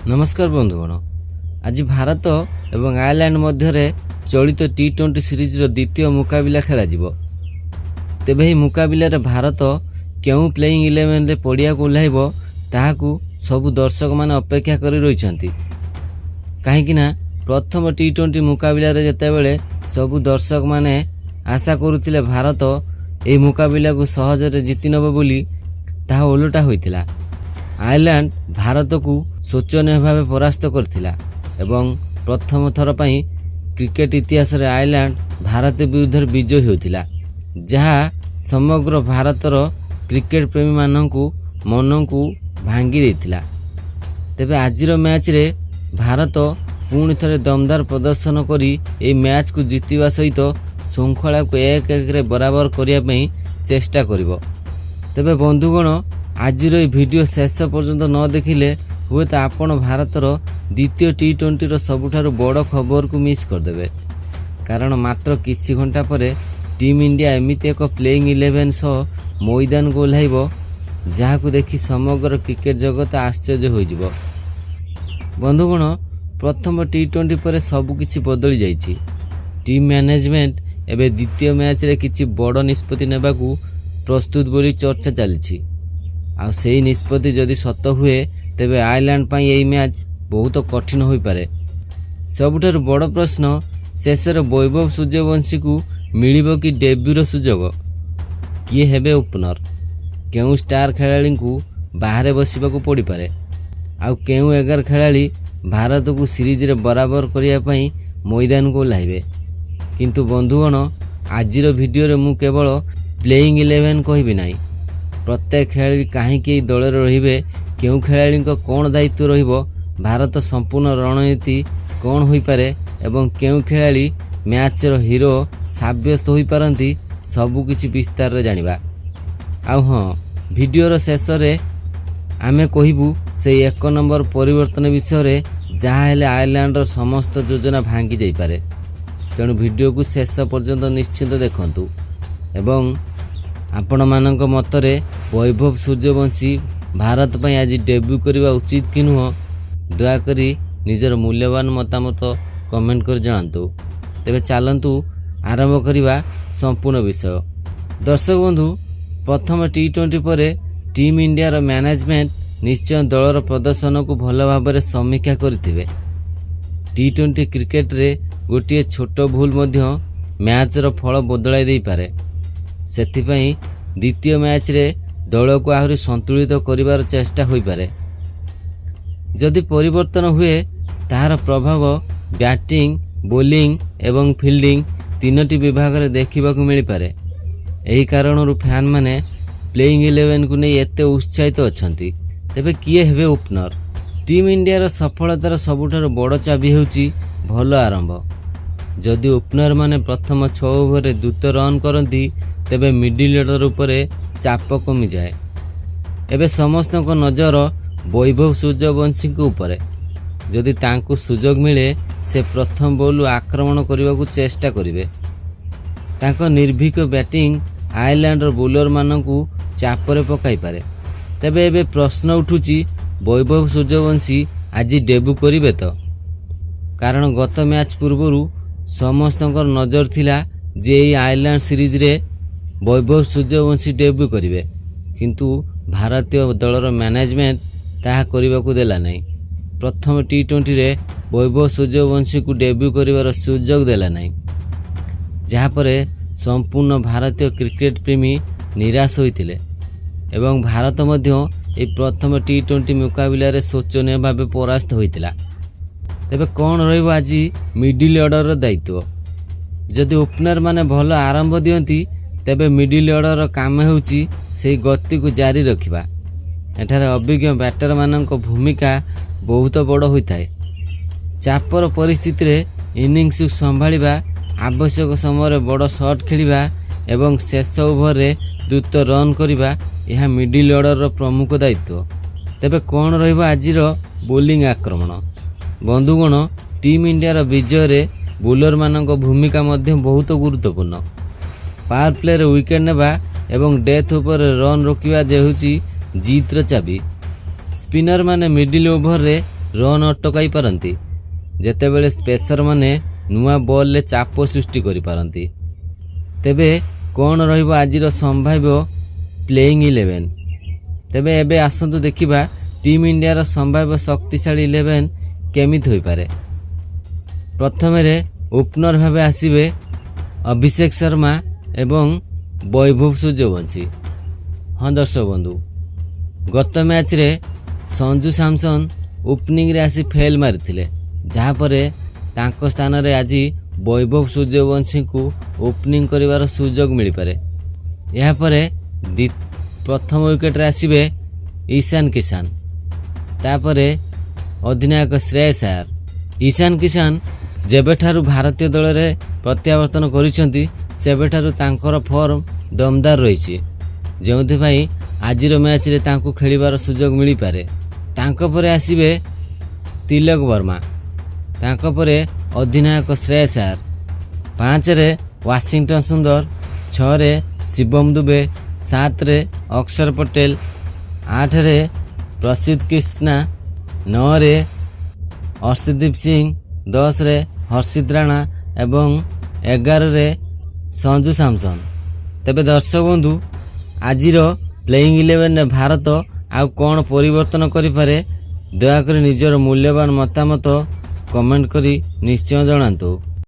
नमस्कार बंधुगण। आज भारत एवं आयरलैंड मध्य चलित टी20 सीरीज द्वितीय मुकाबिला खेल तेबे ही मुकाबिला भारत क्यों प्लेइंग 11 रे पड़िया को ओह्लैब ताहाकू सबु दर्शक माने अपेक्षा करी रहिछंती। काहेकि ना प्रथम टी20 मुकाबिला रे जेतेबेले सबु दर्शक माने आशा करुथिले भारत ए मुकाबिला को सहजरे जीति नब बोली ताहा ओलटा होइतिला। आयरलैंड भारत को शोचनीय भाव परास्त करथिला एवं प्रथम थर पई क्रिकेट इतिहास रे आयरलैंड भारत विरुद्ध विजयी होतिला, जहा समग्र भारतर क्रिकेट प्रेमी माननकू मनकू भांगी देथिला। तेबे आजिर मैच रे भारत पुणी थरे दमदार प्रदर्शन करी ए मैच को जीतिबा सहित श्रृंखला को 1-1 रे बराबर करिया पई चेष्टा करिवो। तेबे बंधुगण आजिर ए वीडियो शेष पर्यंत न देखिले हुए तो आपण भारतर द्वितीय टी20 सबुठारु बड़ खबर को मिस करदेवे, कारण मात्र किछि घंटा पर टीम इंडिया एमिति एक प्लेइंग 11 सह मैदान को ओह्लैब जहां देखि समग्र क्रिकेट जगत आश्चर्य होइजिवो। बंधुगण प्रथम टी20 पर सबुकिछि बदली जाइछि। टीम मैनेजमेंट एबे द्वितीय मैच रे किछि बड़ निष्पत्ति नेबाकू प्रस्तुत बोली चर्चा चलीछि। आ सेही निष्पत्ति जदि सत हुए तेबे आयरलैंड पाई एई मैच बहुत कठिन होई पारे। सबुठारु बड़ प्रश्न शेषर वैभव सूर्यवंशी को मिलिबो कि डेब्यूर सुजोग, किए हेबे ओपनर, केउ स्टार खेलाड़ी को बाहर बसिबाकू पड़ी पारे, आउ केउ 11 खेलाड़ी भारत को सीरीज रे बराबर करिया पई मैदान को ओह्लैबे। किंतु बंधुगण आजिर वीडियो रे मु केवल प्लेइंग 11 कहबी नाही। प्रत्येक खेलाड़ी काहीकि दल रहिबे, केउ खेलाड़ी को कौन दायित्व रहिबो, भारत संपूर्ण रणनीति कौन होई पारे एवं केउ खेलाड़ी मैच रो हीरो साब्यस्त होई पारंती सबु किछि विस्तार रे जानिबा। आ हां वीडियो रो शेष रे आमे कहिबू से 1 नंबर परिवर्तन विषय रे, जहा हेले आयरलैंड रो समस्त योजना भांगी जाई पारे। तेणु वीडियो को शेष पर्यंत निश्चित देखंतु एवं आपण मानक मतरे वैभव सूर्यवंशी भारत पई आज डेब्यू करवा उचित कि नुह, दयाकरी निजर मूल्यवान मतामत कमेंट कर जणातु। तेबे चालंतु आरंभ करिबा संपूर्ण विषय। दर्शक बंधु प्रथम टी20 पर टीम इंडिया रो मैनेजमेंट निश्चय दलर प्रदर्शन को भल भाव समीक्षा करथिबे। टी20 क्रिकेट रे गोटे छोट भूल मध्य मैच रो फल बदलाई दे पारे। सेथिपई द्वितीय मैच रे दल को आहरी संतुलित करिवार चेष्टा होई पारे। जदि परिवर्तन हुए ताहार प्रभाव बैटिंग, बोलिंग एवं फील्डिंग तीनोटी विभाग रे देखिबा को मिली पारे। एही कारणरु फैन माने प्लेइंग 11 को नहीं एते उत्साहित अछंती। तेबे किए हेबे ओपनर? टीम इंडिया रो सफलतार सबुठार बड़ चाबी हेउची भल आरंभ। जदि ओपनर माने प्रथम 6 ओवर रे द्रुत रन करंती तेबे मिडिल ऑर्डर उपरे चाप कमी जाए। एबे समस्त को नजर वैभव सूर्यवंशी को उपरे। जदि तांकु सुजोग मिले से प्रथम बॉल आक्रमण करने को चेष्टा करिवे। तांको निर्भीक बैटिंग आयरलैंड बोलर मानकू चापरे पकाई पारे। तेबे एबे प्रश्न उठुची वैभव सूर्यवंशी आज डेब्यू करिवे तो? कारण गत मैच पूर्वरु समस्त नजर थिला जे आयरलैंड सीरीज रे वैभव सूर्यवंशी डेब्यू करिवे, किंतु भारतीय दलर मैनेजमेंट ताहा करिबाकू देला नहीं। प्रथम टी20 रे वैभव सूर्यवंशी को डेब्यू करिवार सुजोग देला नहीं, जहा परे संपूर्ण भारतीय क्रिकेट प्रेमी निराश होइतिले एवं भारत मध्य ए प्रथम टी20 मुकाबिला रे शोचनीय भाव परास्त होइतिला। तेबे कौन रहिबो आज मिडिल ऑर्डर रो दायित्व? जदि ओपनर माने भल आरंभ दियंती तेबे मिडिल ऑर्डर काम हेउची से गति को जारी रखिबा। एठारे अभिज्ञ बैटर मानक भूमिका बहुत बड़ होइथाय। चापर परिस्थिति रे इनिंग्स संभाळिबा, आवश्यक समय बड़ शॉट खेलिबा एवं शेष ओवर रे द्रुत रन करिबा यह मिडिल ऑर्डर रो प्रमुख दायित्व। तेबे कौन रहिबो आजिर बोलिंग आक्रमण? बंधुगण टीम इंडिया रो विजय रे बोलर मानक भूमिका मध्य बहुत गुरुत्वपूर्ण। पावर प्ले रे विकेट नेबा एवं डेथ ओवर रन रोकिबा जे होची जीत रो चाबी। स्पिनर माने मिडिल ओवर रे ରନ୍ ଅଟକାଇ ପାରନ୍ତି, ଯେତେବେଳେ ସ୍ପେସରମାନେ ନୂଆ ବଲ୍ରେ ଚାପ ସୃଷ୍ଟି କରିପାରନ୍ତି। ତେବେ କ'ଣ ରହିବ ଆଜିର ସମ୍ଭାବ୍ୟ ପ୍ଲେଇଂ 11? ତେବେ ଏବେ ଆସନ୍ତୁ ଦେଖିବା ଟିମ୍ ଇଣ୍ଡିଆର ସମ୍ଭାବ୍ୟ ଶକ୍ତିଶାଳୀ 11 କେମିତି ହୋଇପାରେ। ପ୍ରଥମରେ ଓପନର ଭାବେ ଆସିବେ ଅଭିଷେକ ଶର୍ମା ଏବଂ ବୈଭବ ସୂର୍ଯ୍ୟବଂଶୀ। ହଁ ଦର୍ଶକ ବନ୍ଧୁ, ଗତ ମ୍ୟାଚ୍ରେ ସଞ୍ଜୁ ସାମସନ ଓପନିଂରେ ଆସି ଫେଲ୍ ମାରିଥିଲେ, ଯାହାପରେ ତାଙ୍କ ସ୍ଥାନରେ ଆଜି ବୈଭବ ସୂର୍ଯ୍ୟବଂଶୀଙ୍କୁ ଓପନିଂ କରିବାର ସୁଯୋଗ ମିଳିପାରେ। ଏହାପରେ ପ୍ରଥମ ୱିକେଟରେ ଆସିବେ ଇଶାନ କିଶାନ, ତାପରେ ଅଧିନାୟକ ଶ୍ରେୟସ ଆୟାର। ଇଶାନ କିଶାନ ଯେବେଠାରୁ ଭାରତୀୟ ଦଳରେ ପ୍ରତ୍ୟାବର୍ତ୍ତନ କରିଛନ୍ତି ସେବେଠାରୁ ତାଙ୍କର ଫର୍ମ ଦମଦାର ରହିଛି, ଯେଉଁଥିପାଇଁ ଆଜିର ମ୍ୟାଚ୍ରେ ତାଙ୍କୁ ଖେଳିବାର ସୁଯୋଗ ମିଳିପାରେ। ତାଙ୍କ ପରେ ଆସିବେ ତିଲକ ବର୍ମା, ତାଙ୍କ ପରେ ଅଧିନାୟକ ଶ୍ରେୟସ ଆୟାର, 5ରେ ୱାଶିଂଟନ ସୁନ୍ଦର, 6ରେ ଶିବମ ଦୁବେ, 7ରେ ଅକ୍ଷର ପଟେଲ, 8ରେ ପ୍ରସିଦ୍ଧ କ୍ରିଷ୍ଣା, 9ରେ ଅର୍ଷଦୀପ ସିଂ, 10ରେ ହର୍ଷିତ ରାଣା ଏବଂ 11ରେ ସଞ୍ଜୁ ସାମସନ। ତେବେ ଦର୍ଶକ ବନ୍ଧୁ, ଆଜିର ପ୍ଲେଇଂ 11ରେ ଭାରତ ଆଉ କ'ଣ ପରିବର୍ତ୍ତନ କରିପାରେ? ଦୟାକରି ନିଜର ମୂଲ୍ୟବାନ ମତାମତ କମେଣ୍ଟ କରି ନିଶ୍ଚୟ ଜଣାନ୍ତୁ।